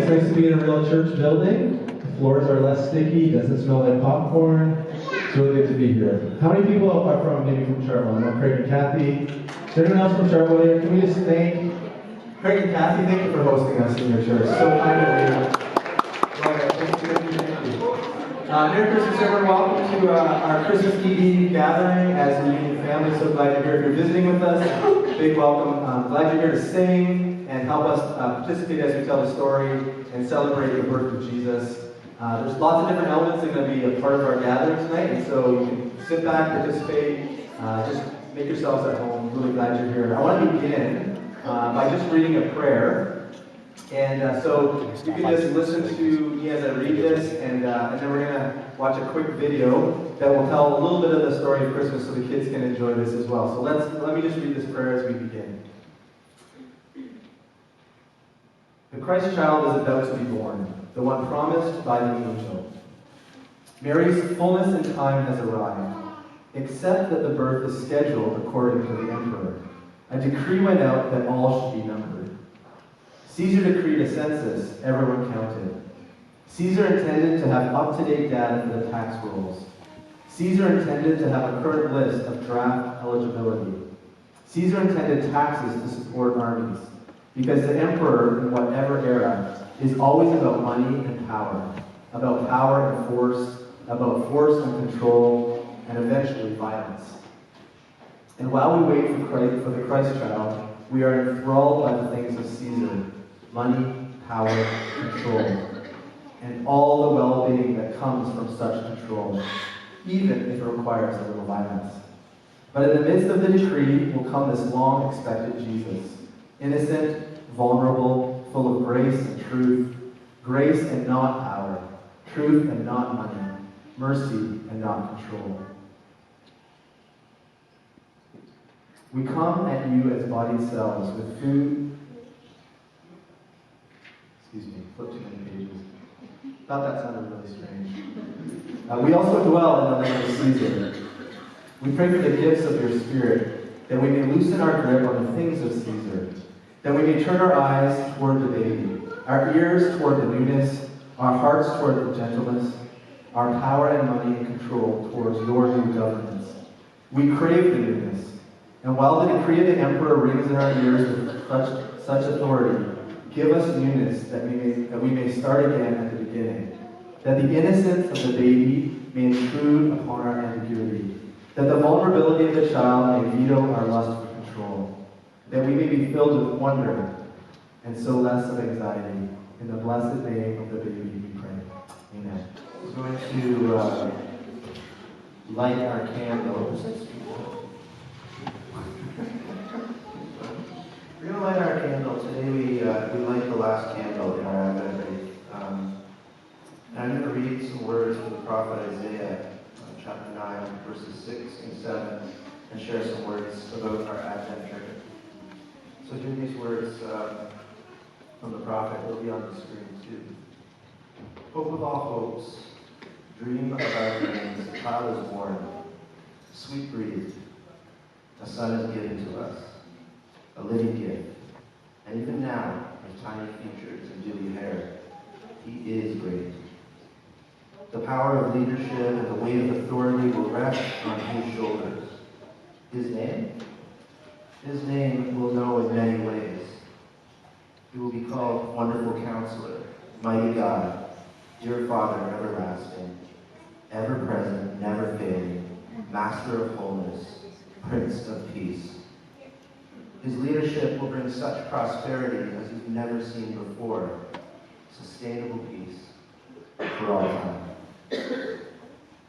It's nice to be in a real church building. The floors are less sticky, doesn't smell like popcorn. It's really good to be here. How many people are maybe from Chartwell? I know Craig and Kathy. Is there anyone else from Chartwell here? Can we just thank Craig and Kathy? Thank you for hosting us in your church. So kind of you. Thank you. Merry Christmas, everyone. Welcome to our Christmas Eve gathering as a union family. So glad you're here. If you're visiting with us, big welcome. Glad you're here to sing and help us participate as we tell the story and celebrate the birth of Jesus. There's lots of different elements that are going to be a part of our gathering tonight, and so you can sit back, participate, just make yourselves at home. Really glad you're here. I want to begin by just reading a prayer. And so you can just listen to me as I read this, and then we're going to watch a quick video that will tell a little bit of the story of Christmas so the kids can enjoy this as well. So let me just read this prayer as we begin. The Christ child is about to be born, the one promised by the angel. Mary's fullness in time has arrived, except that the birth is scheduled according to the emperor. A decree went out that all should be numbered. Caesar decreed a census, everyone counted. Caesar intended to have up-to-date data for the tax rolls. Caesar intended to have a current list of draft eligibility. Caesar intended taxes to support armies, because the emperor, in whatever era, is always about money and power and force, about force and control, and eventually violence. And while we wait for the Christ child, we are enthralled by the things of Caesar: money, power, control, and all the well-being that comes from such control, even if it requires a little violence. But in the midst of the decree will come this long-expected Jesus, innocent, vulnerable, full of grace and not power, truth and not money, mercy and not control. We come at you as body cells with food. Flip too many pages. Thought that sounded really strange. We also dwell in the land of Caesar. We pray for the gifts of your Spirit, that we may loosen our grip on the things of Caesar, that we may turn our eyes toward the baby, our ears toward the newness, our hearts toward the gentleness, our power and money and control towards your new governance. We crave the newness, and while the decree of the emperor rings in our ears with such authority, give us newness that we may start again at the beginning, that the innocence of the baby may intrude upon our ambiguity, that the vulnerability of the child may veto our lust for control, that we may be filled with wonder and so less of anxiety. In the blessed name of the baby we pray. Amen. We're going to light our candles. We're going to light our candle. Today we light the last candle in our Advent wreath. And I'm going to read some words from the prophet Isaiah, chapter 9, verses 6 and 7, and share some words about our Advent journey. So hear these words from the prophet. They'll be on the screen too. Hope of all hopes, dream of our dreams. A child is born, sweet-breathed. A son is given to us, a living gift. And even now, with tiny features and dewy hair, he is great. The power of leadership and the weight of authority will rest on his shoulders. His name? His name we'll know in many ways. He will be called Wonderful Counselor, Mighty God, Dear Father, Everlasting, Ever-Present, Never Failing, Master of Wholeness, Prince of Peace. His leadership will bring such prosperity as you've never seen before. Sustainable peace for all time.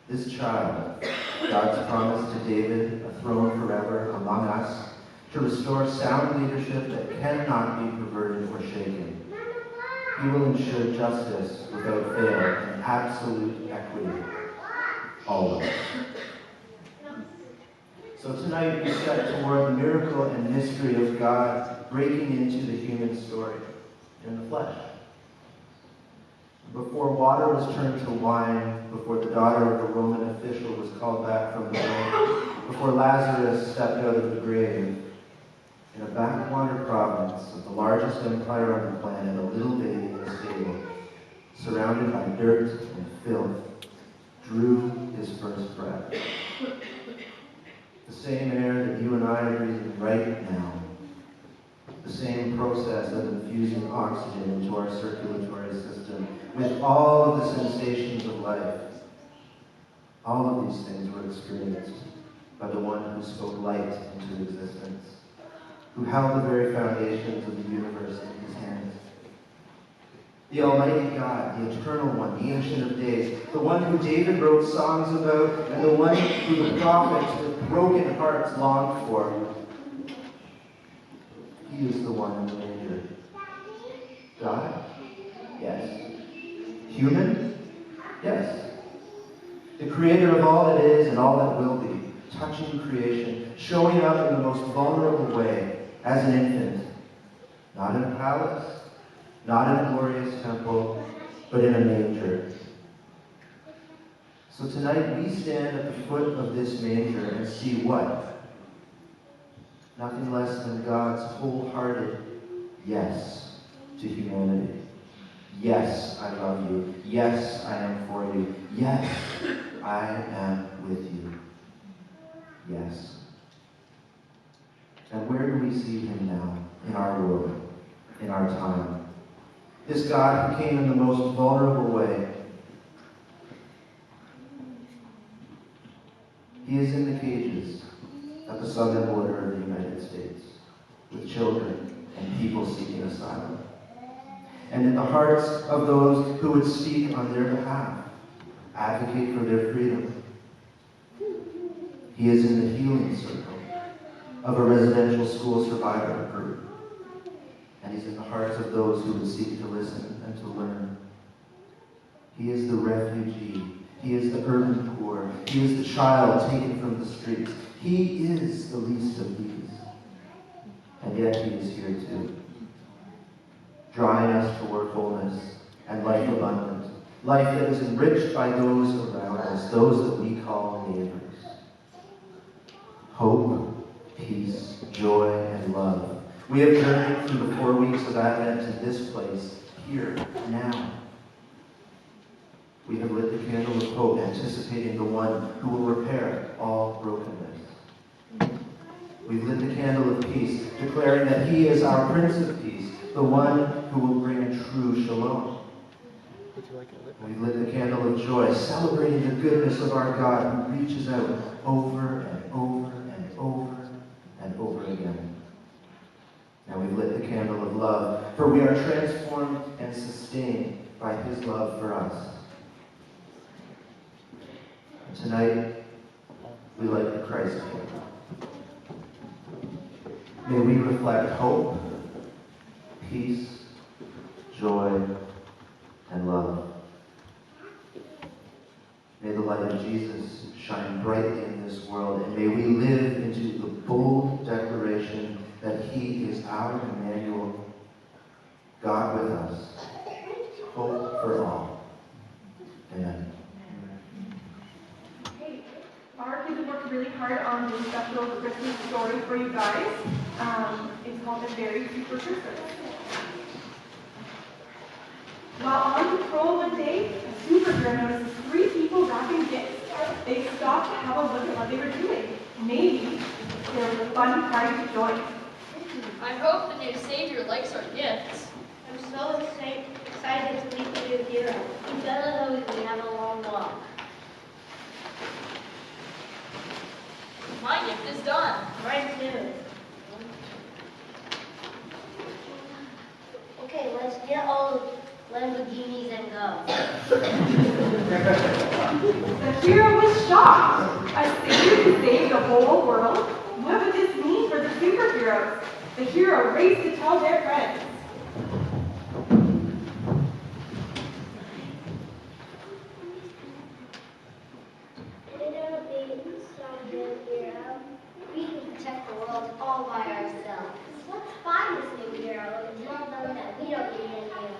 This child, God's promise to David, a throne forever among us, to restore sound leadership that cannot be perverted or shaken. He will ensure justice without fail and absolute equity. Always. So tonight we step toward the miracle and mystery of God breaking into the human story in the flesh. Before water was turned to wine, before the daughter of a Roman official was called back from the grave, before Lazarus stepped out of the grave, in a backwater province of the largest empire on the planet, a little baby, a the stable, surrounded by dirt and filth, drew his first breath. The same air that you and I are breathing right now. The same process of infusing oxygen into our circulatory system with all of the sensations of life. All of these things were experienced by the one who spoke light into existence, who held the very foundations of the universe in his hands. The Almighty God, the Eternal One, the Ancient of Days, the one who David wrote songs about, and the one who the prophets with broken hearts longed for. He is the one in the manger. God? Yes. Human? Yes. The creator of all that is and all that will be, touching creation, showing up in the most vulnerable way as an infant. Not in a palace, not in a glorious temple, but in a manger. So tonight we stand at the foot of this manger and see what? Nothing less than God's wholehearted yes to humanity. Yes, I love you. Yes, I am for you. Yes, I am with you. Yes. And where do we see him now in our world, in our time? This God who came in the most vulnerable way. He is in the cages at the southern border of the United States with children and people seeking asylum. And in the hearts of those who would speak on their behalf, advocate for their freedom. He is in the healing circle of a residential school survivor group. And he's in the hearts of those who would seek to listen and to learn. He is the refugee. He is the urban poor. He is the child taken from the streets. He is the least of these. And yet he is here too, drawing us toward wholeness and life abundant, life that is enriched by those around us, those that we call neighbors. Hope, peace, joy, and love. We have journeyed through the 4 weeks of Advent to this place, here, now. We have lit the candle of hope, anticipating the one who will repair all brokenness. We've lit the candle of peace, declaring that he is our Prince of Peace, the one who will bring true shalom. We've lit the candle of joy, celebrating the goodness of our God who reaches out over and over and over and over again. Now we've lit the candle of love, for we are transformed and sustained by his love for us. And tonight, we light the Christ candle. May we reflect hope, peace, joy, and love. May the light of Jesus shine brightly in this world, and may we live into the bold declaration that he is our Emmanuel, God with us, hope for all. Amen. Hey, our kids have worked really hard on this special Christmas story for you guys. It's called A Very Super Christmas. While on patrol one day, a superhero notices 3 people wrapping gifts. They stop to have a look at what they were doing. Maybe there was a fun party to join. I hope the new savior likes our gifts. I'm so excited to meet the new hero. He better know we have a long walk. My gift is done. Right too. Okay, let's get all Lamborghinis and go. The hero was shocked. A savior who saved the whole world? What would this mean for the superheroes? The hero raced to tell their friends. We're gonna be some good hero. We can protect the world all by ourselves. Let's find this new hero and tell them that we don't need any of them.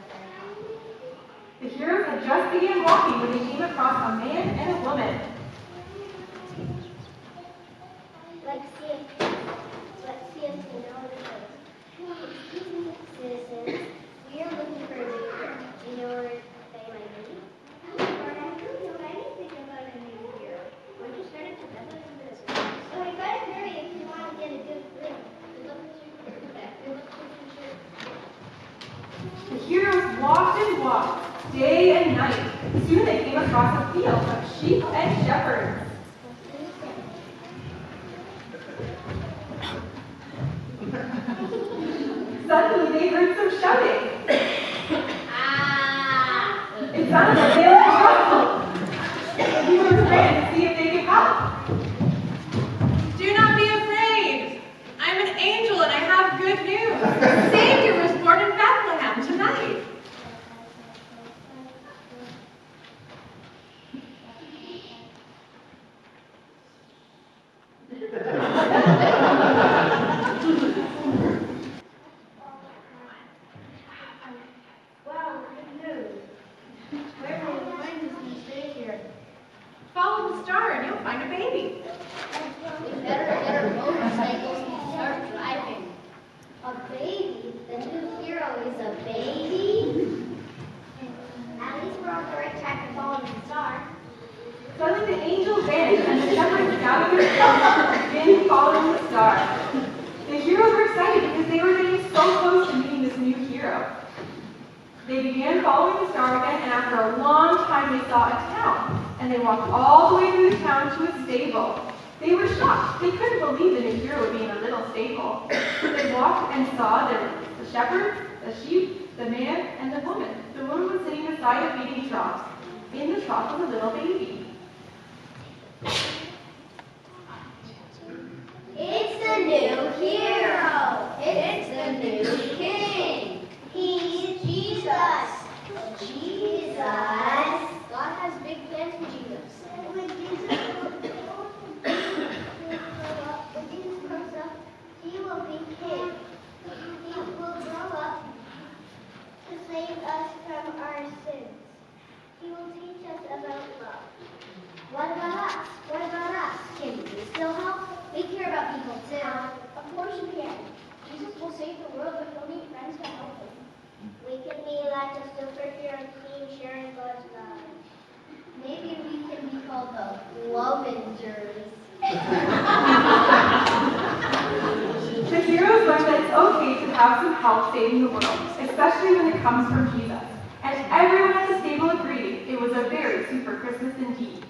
The heroes had just begun walking when they came across a man and a woman. Let's see if we know the truth. Excuse me, citizens. We are looking for a new hero. Do you know where they might be? I don't know anything about a new hero. When you started to Bethlehem business. So I gotta hurry if you want to get a good ring. Good luck with your future. The heroes walked and walked, day and night. Soon they came across a field of sheep and shepherds. Suddenly they heard some shouting. It sounded like they were in trouble. The heroes ran to see if they could help. Do not be afraid. I'm an angel and I have good news. The Savior was born in Bethlehem tonight. Wow, good news. Where will we find this new Savior? Follow the star and you'll find a baby. We better get our motorcycles and start driving. A baby? The new hero is a baby? At least we're on the right track to following the star. Suddenly the angel vanished and the shepherds gathered their flocks and began following the star. The heroes were excited because they were getting so close to meeting this new hero. They began following the star again, and after a long time they saw a town, and they walked all the way through the town to a stable. They were shocked. They couldn't believe the new hero would be in a little stable. They walked and saw the shepherd, the sheep, the man, and the woman. The woman was sitting beside a feeding trough. In the trough was a little baby. It's the new hero. It's the new king. He's Jesus. Jesus. God has big plans for Jesus. When Jesus grows up, he will be king. He will grow up to save us from our sins. He will teach us about love. What about us? What about us? Can we still help? We care about people too. Of course you can. Jesus will save the world, but he'll need friends to help him. We can be like a superhero team sharing God's love. Maybe we can be called the Lovengers. The heroes learned that it's okay to have some help saving the world, especially when it comes from Jesus. And everyone at the stable agreed it was a very super Christmas indeed.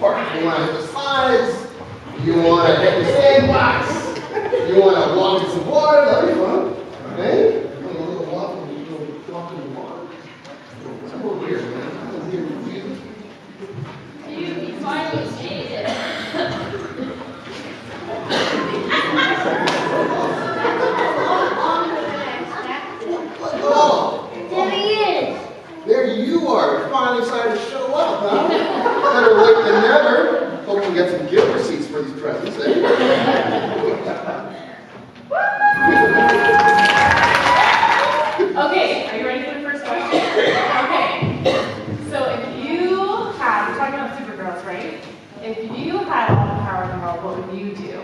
Park. You want to hit the slides. You want to hit the sandbox. You want to walk in some water. That'll be fun. Okay? You want a little walk in the water. It's a little weird, man. You finally made it. Oh, There he is. there you are. Finally decided to show up, huh? Better late than never. Hope we get some gift receipts for these presents. Eh? Okay, are you ready for the first question? Okay. So if you had, we're talking about supergirls, right? If you had all the power in the world, what would you do?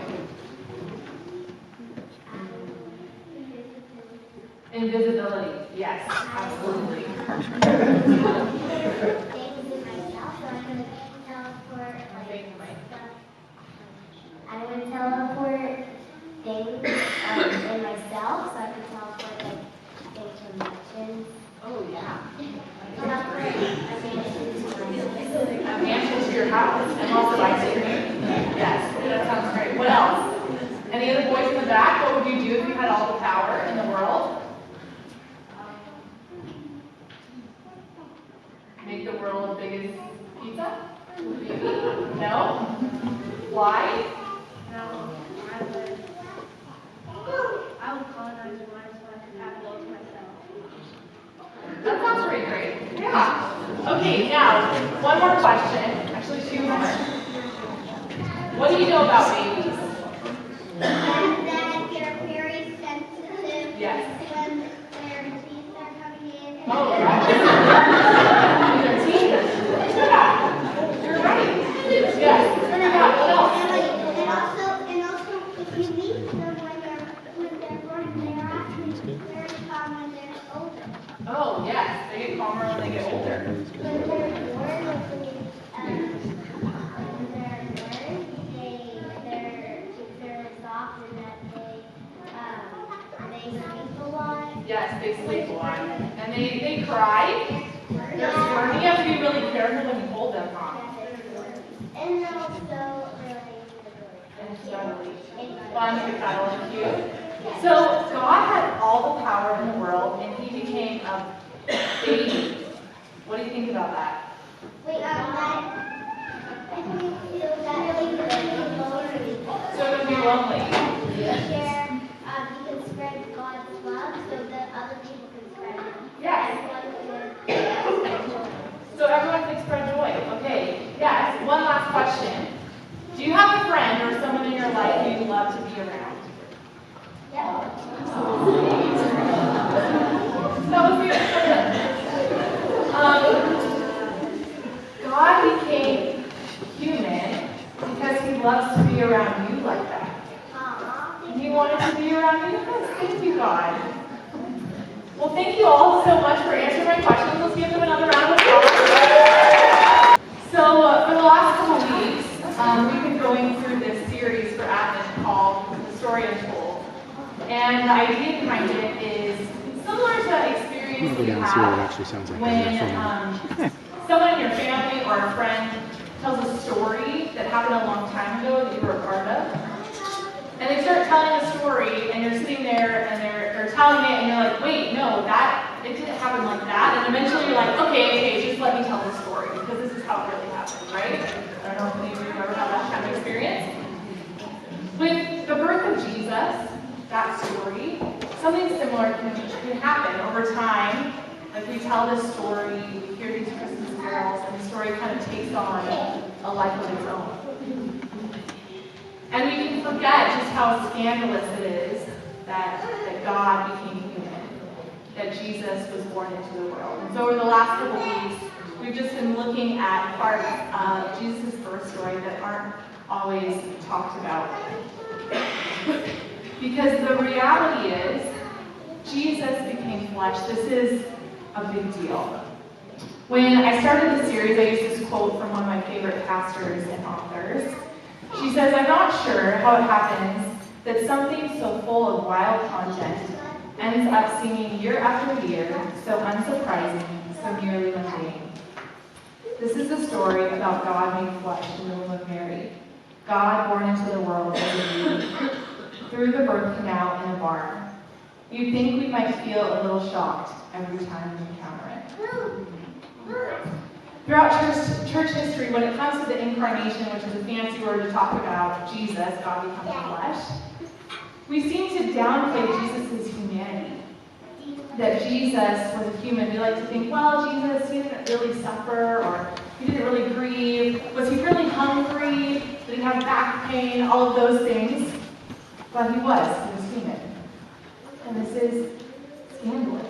Invisibility. Yes, absolutely. Things in myself, so I could teleport like stuff. I would teleport things in myself, so I could teleport like things from mansions. Oh, yeah. Teleport a mansion to myself. A mansion to your house and also by saving. Yes, that sounds great. What else? Any other boys in the back? What would you do if you had all the power in the world? Make the world as big as pizza? Maybe? No? Why? No, I would colonize your mind so I could have it all to myself. That sounds pretty great. Yeah. Okay, now, one more question. Actually, two more. What do you know about babies? And that they're very sensitive Yes. when their teeth are coming in. Oh, right. Their teeth. Yeah. You're right. Yes. Yeah, what else? And also, if you meet them when they're born, they're actually very calm when they're older. Oh, yes. They get calmer when they get older. When they're born, they're soft and that they sleep a lot. Yes, they sleep a lot. And they cry. They're squirmy. You have to be really careful when you hold them, huh? And also And snuggly. Fun to cuddle and cute. So God had all the power in the world, and he became a baby. What do you think about that? wait, I think that really lonely. So it would be lonely. Share, you can spread God's love so that other people can spread it. Yes. So everyone can spread joy. Okay. Yes. One last question. Do you have a friend or someone in your life you'd love to be around? Yeah. That was God became human because he loves to be around you like that. And he wanted to be around you. Thank you, God. Well, thank you all so much for answering my questions. Let's give them another round of applause. So, for the last couple of weeks, we've been going through this series for Advent called The Story Untold. And the idea behind it is similar to experience you have when someone in your family or a friend tells a story that happened a long time ago that you were a part of. And they start telling a story, and you're sitting there, and they're telling it, and you're like, wait, no, it didn't happen like that. And eventually you're like, okay, just let me tell the story, because this is how it really happened, right? I don't know if any of you have ever had that kind of experience. With the birth of Jesus, that story, something similar can happen over time. Like we tell this story, we hear these Christmas carols, and the story kind of takes on a life of its own. And we can forget just how scandalous it is that God became human, that Jesus was born into the world. And so over the last couple weeks, we've just been looking at parts of Jesus' birth story that aren't always talked about. Because the reality is, Jesus became flesh. This is a big deal. When I started the series, I used this quote from one of my favorite pastors and authors. She says, "I'm not sure how it happens that something so full of wild content ends up seeming year after year so unsurprising, so nearly mundane. This is a story about God made flesh in the womb of Mary. God born into the world as a baby, through the birth canal in a barn. You'd think we might feel a little shocked every time we encounter it." Throughout church history, when it comes to the incarnation, which is a fancy word to talk about Jesus, God becoming flesh, we seem to downplay Jesus' humanity. That Jesus was a human. We like to think, well, Jesus, he didn't really suffer, or he didn't really grieve. Was he really hungry? Did he have back pain? All of those things. But he was human. And this is scandalous.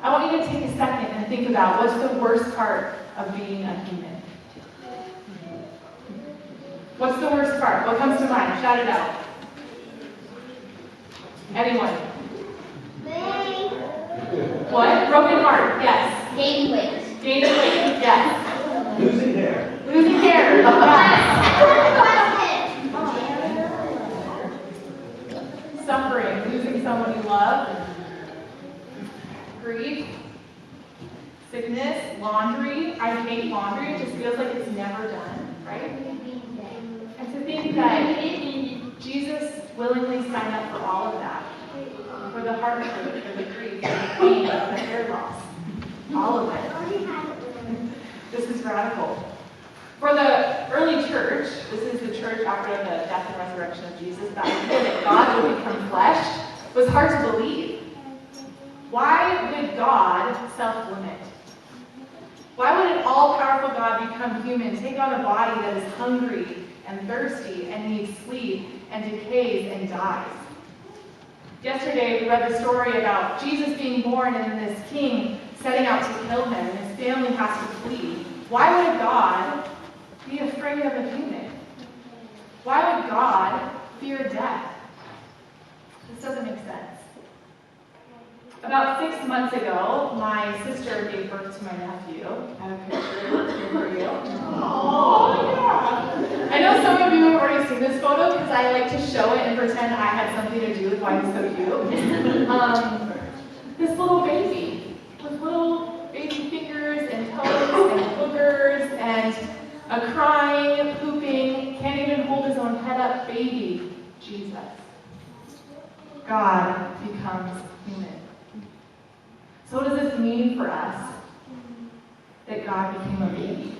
I want you to take a second and think about what's the worst part of being a human. What's the worst part? What comes to mind? Shout it out. Anyone? What? Broken heart. Yes. Gaining weight. Gaining weight. Yes. Losing hair. Losing hair. Yes. Suffering. Losing someone you love. Grief, sickness, laundry. I hate laundry. It just feels like it's never done, right? And to think that Jesus willingly signed up for all of that, for the heartbreak, for the grief, for the pain, for the hair loss, all of it. This is radical. For the early church, this is the church after the death and resurrection of Jesus, the idea that God would become flesh was hard to believe. Why would God self-limit? Why would an all-powerful God become human, take on a body that is hungry and thirsty and needs sleep and decays and dies. Yesterday, we read the story about Jesus being born and then this king setting out to kill him, and his family has to flee. Why would God be afraid of a human? Why would God fear death? This doesn't make sense. About 6 months ago, my sister gave birth to my nephew. I have a picture here for you. Oh, yeah. I know some of you have already seen this photo because I like to show it and pretend I had something to do with why he's so cute. This little baby with little baby fingers and toes and boogers and a crying, pooping, can't even hold his own head up baby, Jesus. God becomes human. So what does this mean for us, that God became a baby?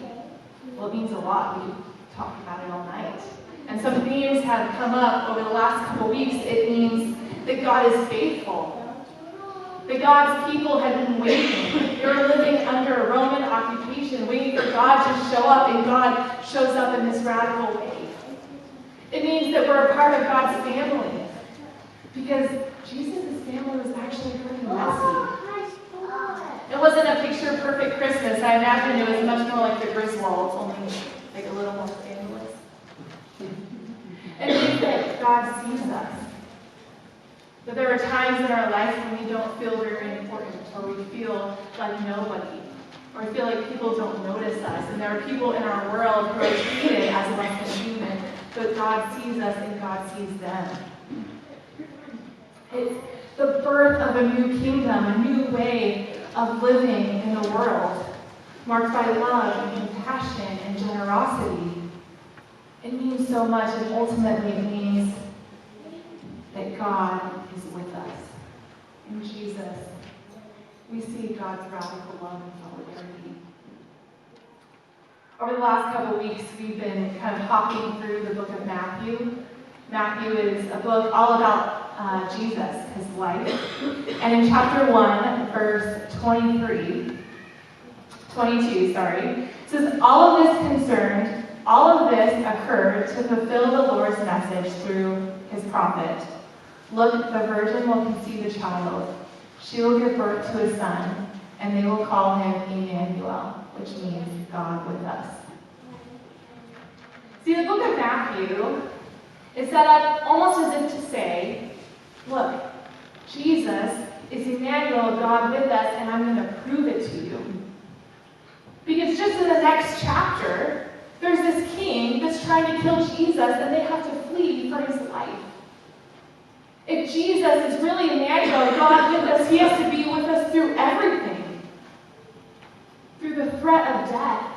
Well, it means a lot. We could talk about it all night. And some themes have come up over the last couple weeks. It means that God is faithful. That God's people had been waiting. They were living under a Roman occupation, waiting for God to show up, and God shows up in this radical way. It means that we're a part of God's family. Because Jesus' family was actually pretty messy. It wasn't a picture-perfect Christmas. I imagine it was much more like the Griswolds, only like a little more scandalous. It means that God sees us. That there are times in our life when we don't feel very important, or we feel like nobody, or we feel like people don't notice us. And there are people in our world who are treated as less than human, but God sees us and God sees them. It's the birth of a new kingdom, a new way of living in the world, marked by love and compassion and generosity. It means so much, and ultimately it means that God is with us. In Jesus, we see God's radical love and solidarity. Over the last couple weeks, we've been kind of hopping through the book of Matthew. Matthew is a book all about Jesus, his life. And in chapter 1, verse 22, it says, all of this occurred to fulfill the Lord's message through his prophet. Look, the virgin will conceive a child. She will give birth to a son, and they will call him Emmanuel, which means God with us. See, the book of Matthew is set up almost as if to say, look, Jesus is Emmanuel, God with us, and I'm going to prove it to you. Because just in the next chapter, there's this king that's trying to kill Jesus, and they have to flee for his life. If Jesus is really Emmanuel, God with us, he has to be with us through everything. Through the threat of death,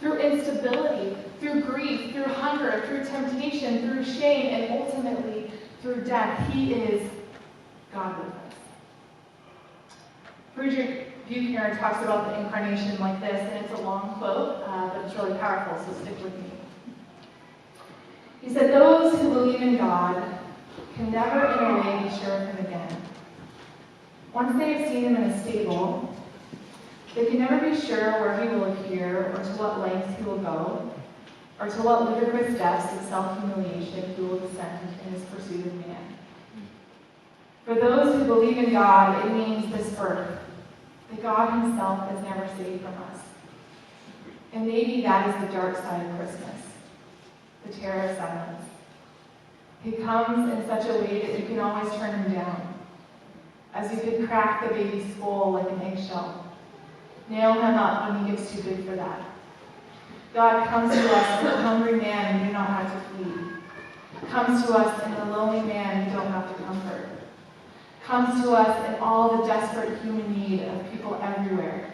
through instability, through grief, through hunger, through temptation, through shame, and ultimately through death. He is God with us. Friedrich Buechner talks about the incarnation like this, and it's a long quote, but it's really powerful, so stick with me. He said, those who believe in God can never in a way be sure of him again. Once they have seen him in a stable, they can never be sure where he will appear, or to what lengths he will go, or to what ludicrous depths of self-humiliation he will descend in his pursuit of man. For those who believe in God, it means this birth, that God himself is never saved from us. And maybe that is the dark side of Christmas, the terror of silence. He comes in such a way that you can always turn him down, as you could crack the baby's skull like an eggshell, nail him up when he gets too big for that. God comes to us as a hungry man you do not have to feed, comes to us in a lonely man you don't have to comfort, comes to us in all the desperate human need of people everywhere,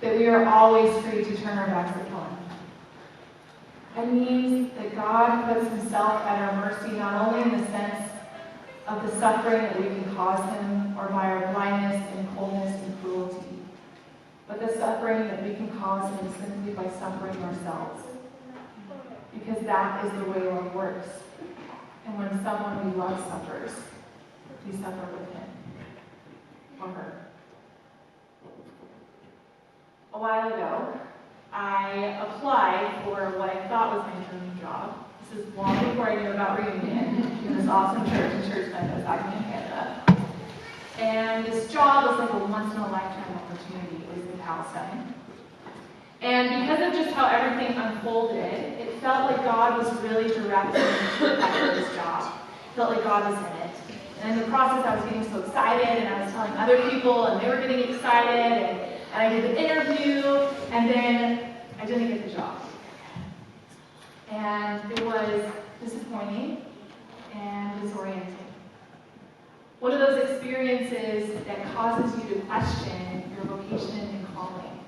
that we are always free to turn our backs upon. It means that God puts himself at our mercy, not only in the sense of the suffering that we can cause him, or by our blindness and coldness and cruelty, but the suffering that we can cause him simply by suffering ourselves. Because that is the way love works. And when someone we love suffers, we suffer with him or her. A while ago, I applied for what I thought was my dream job, This is long before I knew about Reunion in this awesome church in Memphis, back in Canada. And this job was like a once-in-a-lifetime opportunity. It was in Palestine. And because of just how everything unfolded, it felt like God was really directing me to apply for this job. It felt like God was in it. And in the process, I was getting so excited, and I was telling other people, and they were getting excited, and I did the interview, and then I didn't get the job. And it was disappointing and disorienting. One of those experiences that causes you to question your vocation and calling.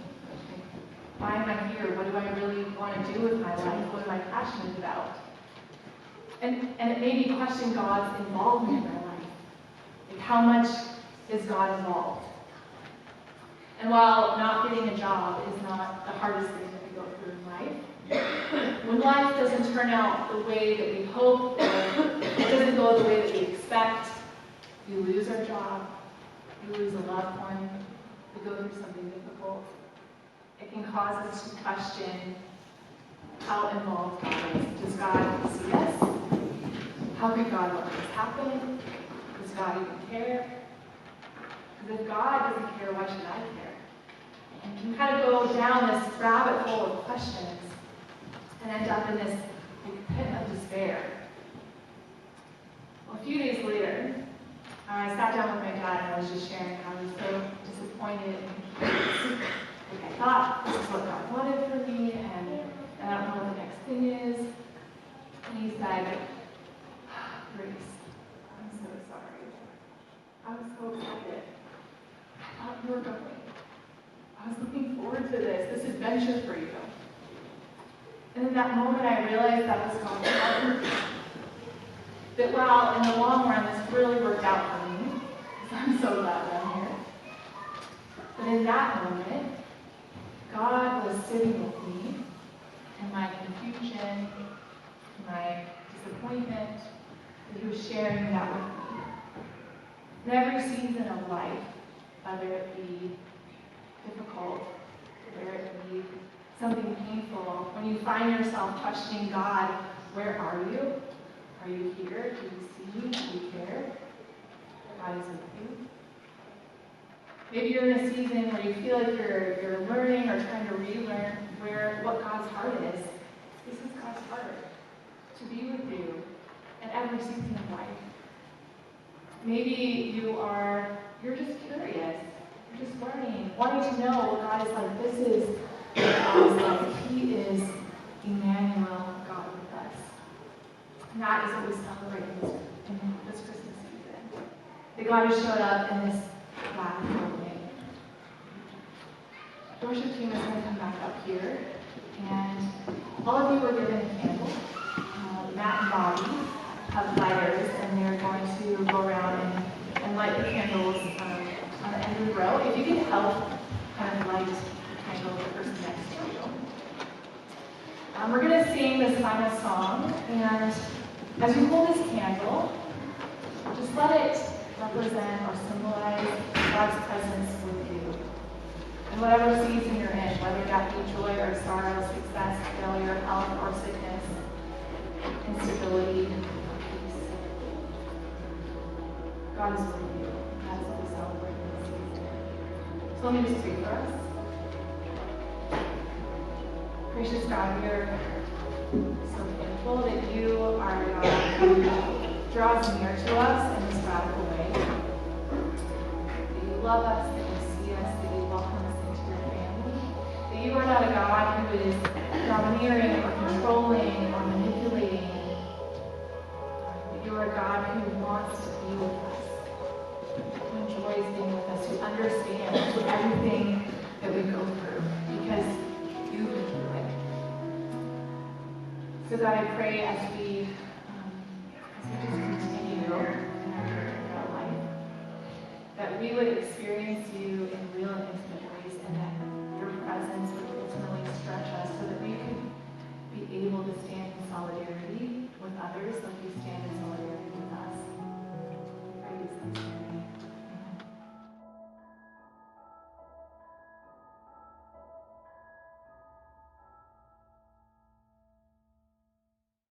Why am I here? What do I really want to do with my life? What am I passionate about? And it made me question God's involvement in my life. Like, how much is God involved? And while not getting a job is not the hardest thing that we go through in life, when life doesn't turn out the way that we hope, or it doesn't go the way that we expect, we lose our job, we lose a loved one, we go through something difficult, it can cause us to question how involved God is. Does God see us? How could God let this happen? Does God even care? Because if God doesn't care, why should I care? And you can kind of go down this rabbit hole of questions and end up in this pit of despair. Well, a few days later, I sat down with my dad and I was just sharing how I was so disappointed and confused. Like, I thought this is what God wanted for me, and I don't know what the next thing is. And he said, Grace, I'm so sorry. I was so excited. I thought you were going. I was looking forward to this adventure for you. And in that moment, I realized that was God's heart. That while in the long run, this really worked out for me, because I'm so glad that I'm here. But in that moment, God was sitting with me in my confusion, my disappointment, and He was sharing that with me. In every season of life, whether it be difficult, whether it be something painful, when you find yourself questioning God, where are you? Are you here? Do you see me? Do you care? God is with you. Maybe you're in a season where you feel like you're learning or trying to relearn what God's heart is. This is God's heart, to be with you in every season of life. Maybe you're just curious. You're just learning, wanting to know what God is like. This is what God is like. He is Emmanuel, God with us. And that is what we celebrate in this Christmas season. That God has showed up in this radical way. The worship team is going to come back up here. And all of you were given a candle. Matt and Bobby have lighters, and they're going to go around and light the candles on the end of the row. If you can help kind of light the candle of the person next to you. We're going to sing this final song, and as you hold this candle, just let it represent or symbolize God's presence with you. In whatever season you're in, whether that be joy or sorrow, success, failure, health or sickness, instability, peace. God is with you. That is what we celebrate in this season. So let me just pray for us. Gracious God, we are so thankful that you are a God who draws near to us in this radical way. That you love us, that you see us, that you welcome us into your family. That you are not a God who is domineering or controlling or manipulating. But you are a God who wants to be with us, who enjoys being with us, who understands everything that we go through because you've been through it. So God, I pray as we just continue in our life, that we would experience you